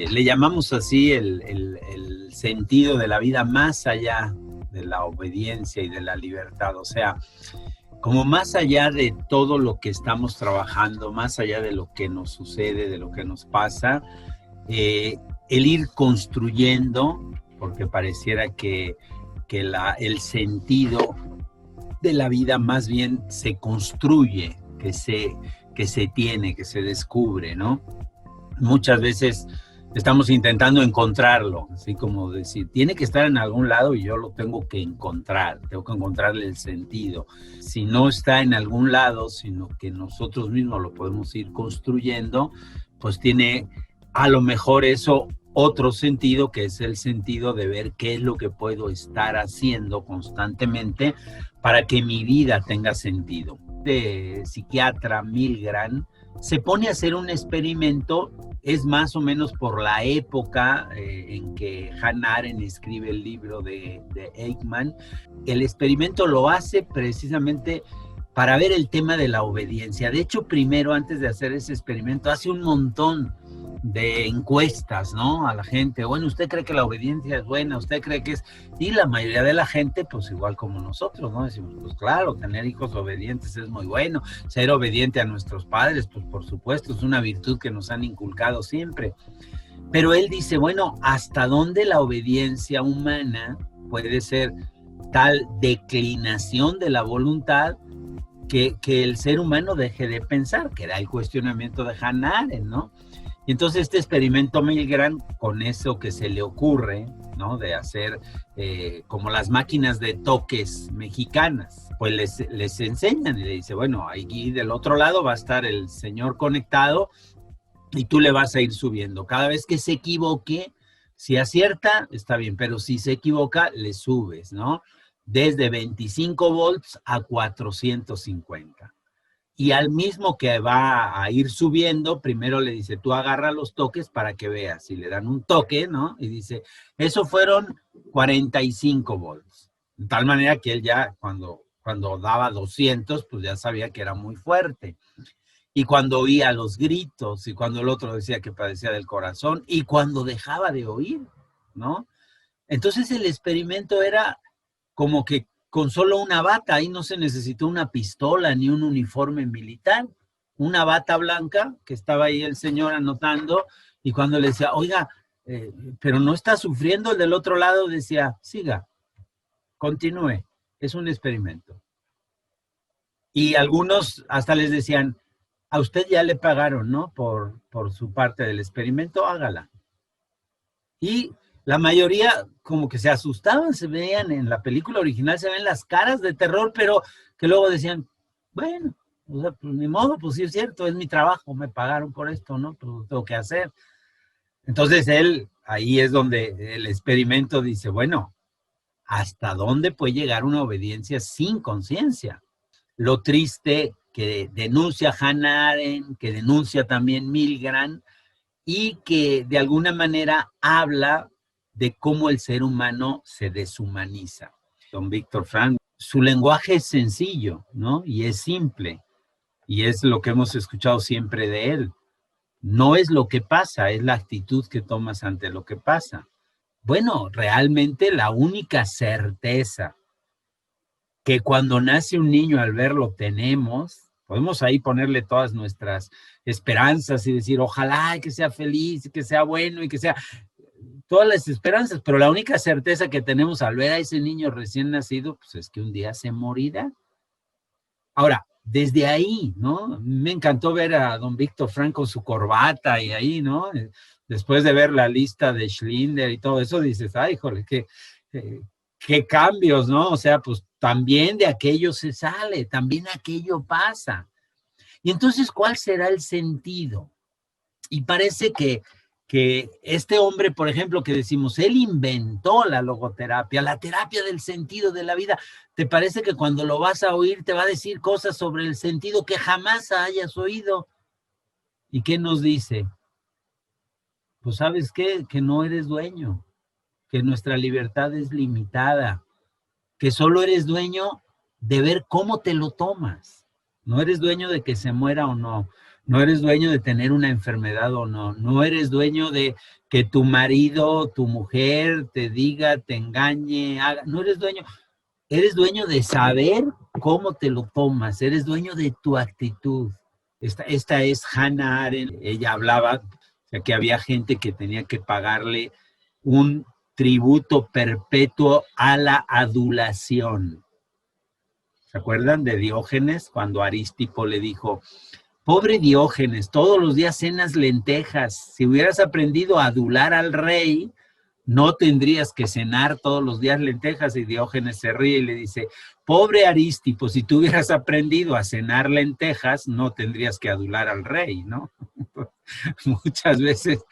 le llamamos así el sentido de la vida más allá de la obediencia y de la libertad. O sea, como más allá de todo lo que estamos trabajando, más allá de lo que nos sucede, de lo que nos pasa, el ir construyendo, porque pareciera que el sentido de la vida más bien se construye, que se tiene, que se descubre, ¿no? Muchas veces estamos intentando encontrarlo, así como decir, tiene que estar en algún lado y yo lo tengo que encontrarle el sentido. Si no está en algún lado, sino que nosotros mismos lo podemos ir construyendo, pues tiene a lo mejor eso otro sentido, que es el sentido de ver qué es lo que puedo estar haciendo constantemente para que mi vida tenga sentido. El psiquiatra Milgram se pone a hacer un experimento, es más o menos por la época en que Hannah Arendt escribe el libro de Eichmann. El experimento lo hace precisamente para ver el tema de la obediencia. De hecho, primero, antes de hacer ese experimento, hace un montón de encuestas, ¿no? A la gente. Bueno, ¿usted cree que la obediencia es buena? ¿Usted cree que es...? Y la mayoría de la gente, pues igual como nosotros, ¿no? Decimos, pues claro, tener hijos obedientes es muy bueno. Ser obediente a nuestros padres, pues por supuesto, es una virtud que nos han inculcado siempre. Pero él dice, bueno, ¿hasta dónde la obediencia humana puede ser tal declinación de la voluntad que el ser humano deje de pensar? Que era el cuestionamiento de Hannah Arendt, ¿no? Y entonces este experimento Milgram, con eso que se le ocurre, ¿no? De hacer como las máquinas de toques mexicanas, pues les enseñan y le dice, bueno, ahí del otro lado va a estar el señor conectado y tú le vas a ir subiendo. Cada vez que se equivoque, si acierta, está bien, pero si se equivoca, le subes, ¿no? Desde 25 volts a 450. Y al mismo que va a ir subiendo, primero le dice, tú agarra los toques para que veas. Y le dan un toque, ¿no? Y dice, eso fueron 45 volts. De tal manera que él ya, cuando daba 200, pues ya sabía que era muy fuerte. Y cuando oía los gritos, y cuando el otro decía que padecía del corazón, y cuando dejaba de oír, ¿no? Entonces el experimento era como que con solo una bata, ahí no se necesitó una pistola ni un uniforme militar, una bata blanca que estaba ahí el señor anotando, y cuando le decía, oiga, pero no está sufriendo, el del otro lado decía, siga, continúe, es un experimento. Y algunos hasta les decían, a usted ya le pagaron, ¿no? Por su parte del experimento, hágala. Y la mayoría como que se asustaban, se veían en la película original, se ven las caras de terror, pero que luego decían, bueno, o sea, pues ni modo, pues sí es cierto, es mi trabajo, me pagaron por esto, ¿no? Pues lo tengo que hacer. Entonces él, ahí es donde el experimento dice, bueno, ¿hasta dónde puede llegar una obediencia sin conciencia? Lo triste que denuncia Hannah Arendt, que denuncia también Milgram, y que de alguna manera habla de cómo el ser humano se deshumaniza. Don Víctor Frank, su lenguaje es sencillo, ¿no? Y es simple, y es lo que hemos escuchado siempre de él. No es lo que pasa, es la actitud que tomas ante lo que pasa. Bueno, realmente la única certeza que cuando nace un niño al verlo tenemos, podemos ahí ponerle todas nuestras esperanzas y decir, ojalá que sea feliz, que sea bueno y que sea todas las esperanzas, pero la única certeza que tenemos al ver a ese niño recién nacido, pues es que un día se morirá. Ahora, desde ahí, ¿no? Me encantó ver a don Víctor Frank con su corbata y ahí, ¿no? Después de ver la lista de Schindler y todo eso, dices, ay, jole, qué cambios, ¿no? O sea, pues también de aquello se sale, también aquello pasa. Y entonces, ¿cuál será el sentido? Y parece que este hombre, por ejemplo, que decimos, él inventó la logoterapia, la terapia del sentido de la vida. ¿Te parece que cuando lo vas a oír te va a decir cosas sobre el sentido que jamás hayas oído? ¿Y qué nos dice? Pues ¿sabes qué? Que no eres dueño, que nuestra libertad es limitada, que solo eres dueño de ver cómo te lo tomas. No eres dueño de que se muera o no. No eres dueño de tener una enfermedad o no. No eres dueño de que tu marido, tu mujer te diga, te engañe, haga. No eres dueño. Eres dueño de saber cómo te lo tomas. Eres dueño de tu actitud. Esta es Hannah Arendt. Ella hablaba, o sea, que había gente que tenía que pagarle un tributo perpetuo a la adulación. ¿Se acuerdan de Diógenes cuando Arístipo le dijo: pobre Diógenes, todos los días cenas lentejas? Si hubieras aprendido a adular al rey, no tendrías que cenar todos los días lentejas. Y Diógenes se ríe y le dice: pobre Arístipo, si tú hubieras aprendido a cenar lentejas, no tendrías que adular al rey, ¿no? muchas veces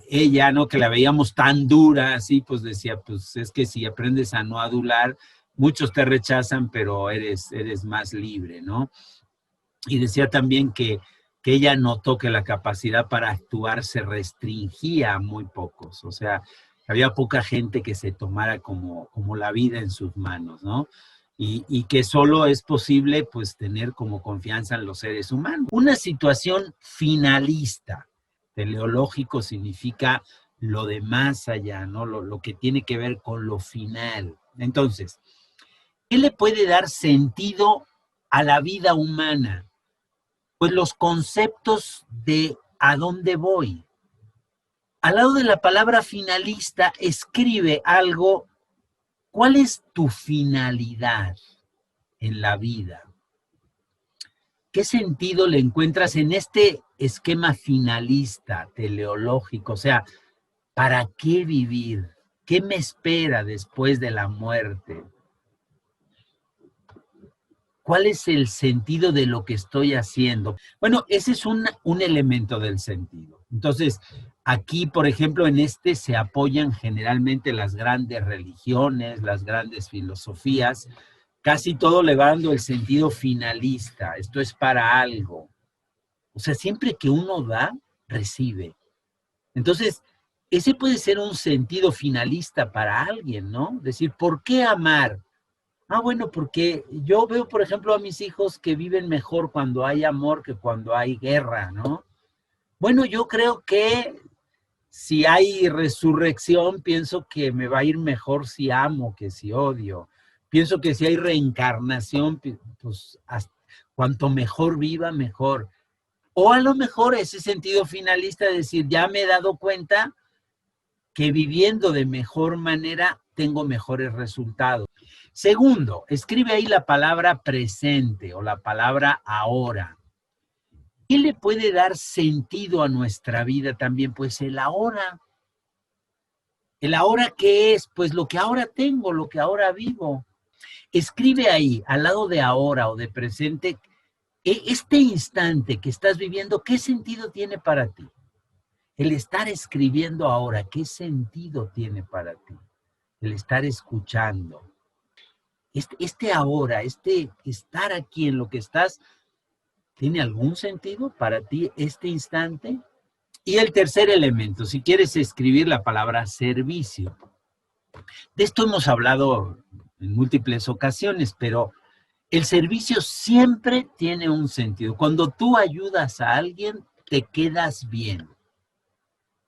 ella, ¿no? Que la veíamos tan dura, así, pues decía, pues es que si aprendes a no adular, muchos te rechazan, pero eres más libre, ¿no? Y decía también que ella notó que la capacidad para actuar se restringía a muy pocos, o sea, había poca gente que se tomara como la vida en sus manos, ¿no? Y que solo es posible, pues, tener como confianza en los seres humanos. Una situación finalista, teleológico significa lo de más allá, ¿no? Lo que tiene que ver con lo final. Entonces, ¿qué le puede dar sentido a la vida humana? Pues los conceptos de a dónde voy. Al lado de la palabra finalista, escribe algo. ¿Cuál es tu finalidad en la vida? ¿Qué sentido le encuentras en este esquema finalista, teleológico? O sea, ¿para qué vivir? ¿Qué me espera después de la muerte? ¿Cuál es el sentido de lo que estoy haciendo? Bueno, ese es un elemento del sentido. Entonces, aquí, por ejemplo, en este se apoyan generalmente las grandes religiones, las grandes filosofías, casi todo le va dando el sentido finalista. Esto es para algo. O sea, siempre que uno da, recibe. Entonces, ese puede ser un sentido finalista para alguien, ¿no? Decir, ¿por qué amar? Ah, bueno, porque yo veo, por ejemplo, a mis hijos que viven mejor cuando hay amor que cuando hay guerra, ¿no? Bueno, yo creo que si hay resurrección, pienso que me va a ir mejor si amo que si odio. Pienso que si hay reencarnación, pues cuanto mejor viva, mejor. O a lo mejor ese sentido finalista de decir, ya me he dado cuenta que viviendo de mejor manera tengo mejores resultados. Segundo, escribe ahí la palabra presente o la palabra ahora. ¿Qué le puede dar sentido a nuestra vida también? Pues el ahora. ¿El ahora qué es? Pues lo que ahora tengo, lo que ahora vivo. Escribe ahí, al lado de ahora o de presente, este instante que estás viviendo, ¿qué sentido tiene para ti? El estar escribiendo ahora, ¿qué sentido tiene para ti? El estar escuchando. Este ahora, este estar aquí en lo que estás, ¿tiene algún sentido para ti este instante? Y el tercer elemento, si quieres escribir la palabra servicio. De esto hemos hablado en múltiples ocasiones, pero el servicio siempre tiene un sentido. Cuando tú ayudas a alguien, te quedas bien.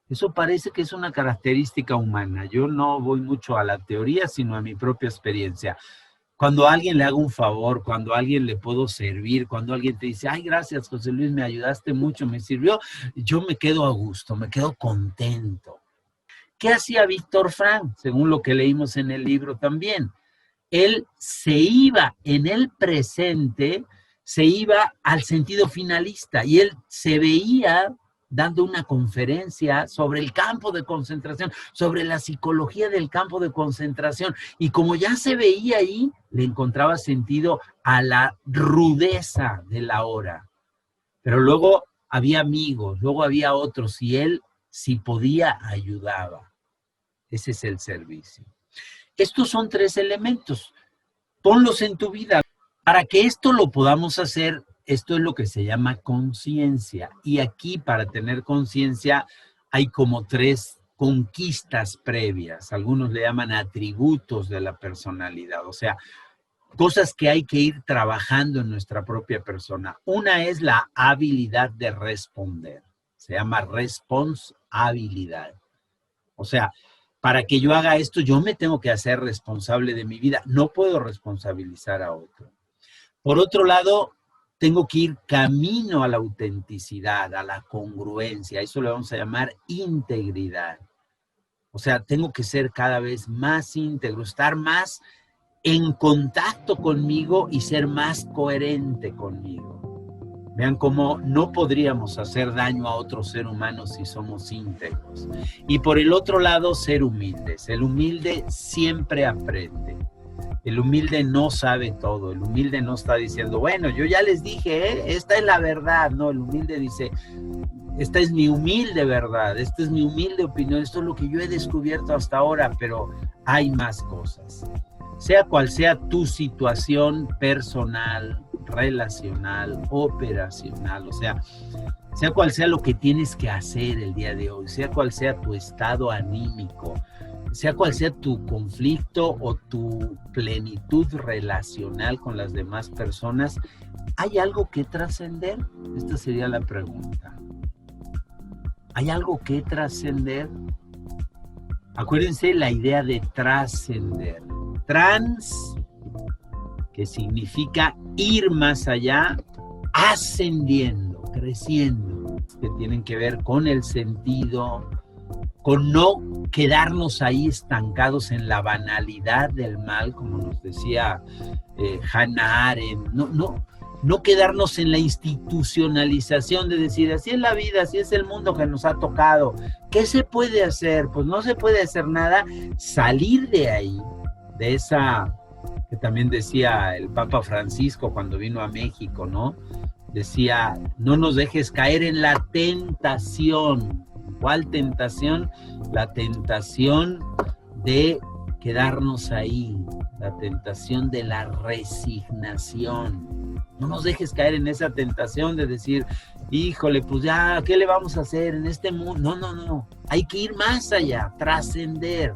Eso parece que es una característica humana. Yo no voy mucho a la teoría, sino a mi propia experiencia. Cuando a alguien le hago un favor, cuando a alguien le puedo servir, cuando alguien te dice, ay, gracias, José Luis, me ayudaste mucho, me sirvió, yo me quedo a gusto, me quedo contento. ¿Qué hacía Víctor Frank? Según lo que leímos en el libro también. Él se iba en el presente, se iba al sentido finalista y él se veía dando una conferencia sobre el campo de concentración, sobre la psicología del campo de concentración. Y como ya se veía ahí, le encontraba sentido a la rudeza de la hora. Pero luego había amigos, luego había otros, y él, si podía, ayudaba. Ese es el servicio. Estos son tres elementos. Ponlos en tu vida. Para que esto lo podamos hacer, esto es lo que se llama conciencia. Y aquí, para tener conciencia, hay como tres conquistas previas. Algunos le llaman atributos de la personalidad. O sea, cosas que hay que ir trabajando en nuestra propia persona. Una es la habilidad de responder. Se llama responsabilidad. O sea, para que yo haga esto, yo me tengo que hacer responsable de mi vida. No puedo responsabilizar a otro. Por otro lado, tengo que ir camino a la autenticidad, a la congruencia. Eso le vamos a llamar integridad. O sea, tengo que ser cada vez más íntegro, estar más en contacto conmigo y ser más coherente conmigo. Vean cómo no podríamos hacer daño a otro ser humano si somos íntegros. Y por el otro lado, ser humildes. El humilde siempre aprende. El humilde no sabe todo. El humilde no está diciendo, bueno, yo ya les dije, esta es la verdad. No, el humilde dice, esta es mi humilde verdad, esta es mi humilde opinión, esto es lo que yo he descubierto hasta ahora, pero hay más cosas. Sea cual sea tu situación personal, relacional, operacional, o sea cual sea lo que tienes que hacer el día de hoy, sea cual sea tu estado anímico, sea cual sea tu conflicto o tu plenitud relacional con las demás personas, ¿hay algo que trascender? Esta sería la pregunta. ¿Hay algo que trascender? Acuérdense la idea de trascender. Trans, que significa ir más allá, ascendiendo, creciendo, que tienen que ver con el sentido, con no quedarnos ahí estancados en la banalidad del mal, como nos decía Hannah Arendt, no quedarnos en la institucionalización de decir, así es la vida, así es el mundo que nos ha tocado. ¿Qué se puede hacer? Pues no se puede hacer nada. Salir de ahí, de esa, que también decía el Papa Francisco cuando vino a México, ¿no? Decía, no nos dejes caer en la tentación. ¿Cuál tentación? La tentación de quedarnos ahí, la tentación de la resignación. No nos dejes caer en esa tentación de decir, híjole, pues ya, ¿qué le vamos a hacer en este mundo? No. Hay que ir más allá, trascender.